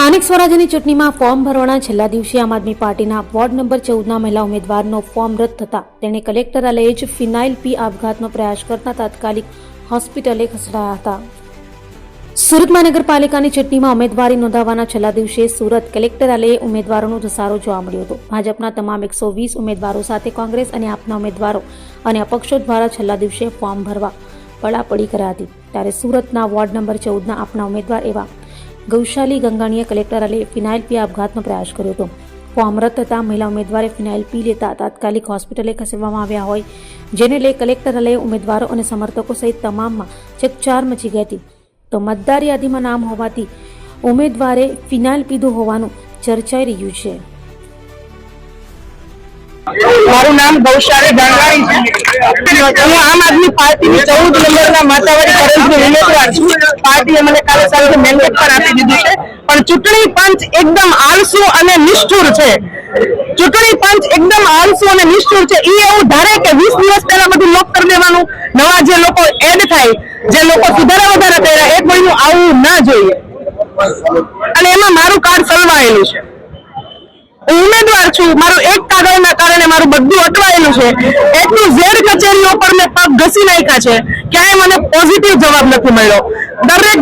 સ્થાનિક સ્વરાજ્યની ચૂંટણીમાં ફોર્મ ભરવાના છેલ્લા દિવસે આમ આદમી પાર્ટીના વોર્ડ નંબર 14ના મહિલા ઉમેદવારનો ફોર્મ રદ થતા તેણે કલેક્ટરાલયે જ ફિનાઇલ પી આપઘાતનો પ્રયાસ કરતા તાત્કાલિક હોસ્પિટલે ખસેડાયા હતા। સુરત મહાનગરપાલિકાની ચૂંટણીમાં ઉમેદવારી નોંધાવવાના છેલ્લા દિવસે સુરત કલેક્ટરાલયે ઉમેદવારોનો ધસારો જોવા મળ્યો હતો। ભાજપના તમામ 120 ઉમેદવારો સાથે કોંગ્રેસ અને આપના ઉમેદવારો અને અપક્ષો દ્વારા છેલ્લા દિવસે ફોર્મ ભરવા પડાપડી કરાઈ હતી। ત્યારે સુરતના વોર્ડ નંબર 14ના આપના ઉમેદવાર એવા ગૌશાલી ગંગાણીએ કલેક્ટરાલયે ફિનાઇલ પી આપઘાતનો પ્રયાસ કર્યો હતો। ફોર્મ રદ થતાં મહિલા ઉમેદવારે ફિનાઇલ પી લેતા તાત્કાલિક હોસ્પિટલે ખસેડવામાં આવ્યા હોય, જેને લઈ કલેક્ટરાલયે ઉમેદવારો અને સમર્થકો સહિત તમામમાં ચકચાર મચી ગઈ હતી। તો મતદાર યાદીમાં નામ હોવાથી ઉમેદવારે ફિનાઇલ પીધું હોવાનું ચર્ચાઈ રહ્યું છે। મારું નામ ગૌશાલી ગંગાણી છે। હું આમ આદમી પાર્ટીની 14 નંબરના માતાવાડી કરંજની ઉમેદવાર છું। પાર્ટીએ મને કાલે સાંજે મેન્ડેટ પણ આપી દીધું છે, પણ ચૂંટણી પંચ એકદમ આળસુ અને નિષ્ઠુર છે। ચૂંટણી પંચ એકદમ આળસુ અને નિષ્ઠુર છે। એ એવું ધારે કે 20 દિવસ પહેલા બધું લોક કરી દેવાનું, નવા જે લોકો એડ થાય, જે લોકો સુધારા વધારા કર્યા એ કોઈનું આવું ના જોઈએ, અને એમાં મારું કાર્ડ સલવાયેલું છે। હું ઉમેદવાર છું, મારું એક કાગળના કારણે મારું બધું અટવાયેલું છે। એટલું ઝેડ કચેરીઓ પર મેં પગ ઘસી નાખ્યા છે, ક્યાંય મને પોઝિટિવ જવાબ નથી મળ્યો।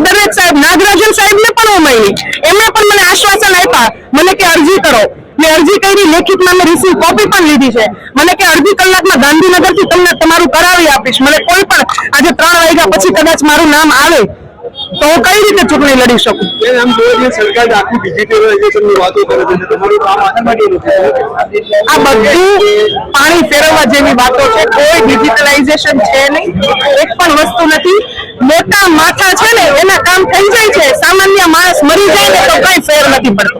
દરેક સાહેબ, નાગરાજન સાહેબને પણ હું મળી, એમણે પણ મને આશ્વાસન આપ્યા, મને કે અરજી કરો। મેં અરજી કરી, લેખિતમાં મેં રિસીવ કોપી પણ લીધી છે। મને કે અડધી કલાકમાં ગાંધીનગરથી તમને તમારું કરાવી આપીશ। મને કોઈ પણ આજે 3 વાગ્યા પછી કદાચ મારું નામ આવે તો હું કઈ રીતે ચૂંટણી લડી શકું? સરકાર આખી ડિજિટલાઇઝેશનની વાતો કરે છે, તમારું કામ આના માટે આ બધું પાણી ફેરવવા જેવી વાતો છે। કોઈ ડિજિટલાઇઝેશન છે નહીં, એક પણ વસ્તુ નથી। મોટા માથા છે ને એના કામ થઈ જાય છે, સામાન્ય માણસ મરી જાય ને તો કઈ ફેર નથી પડતો।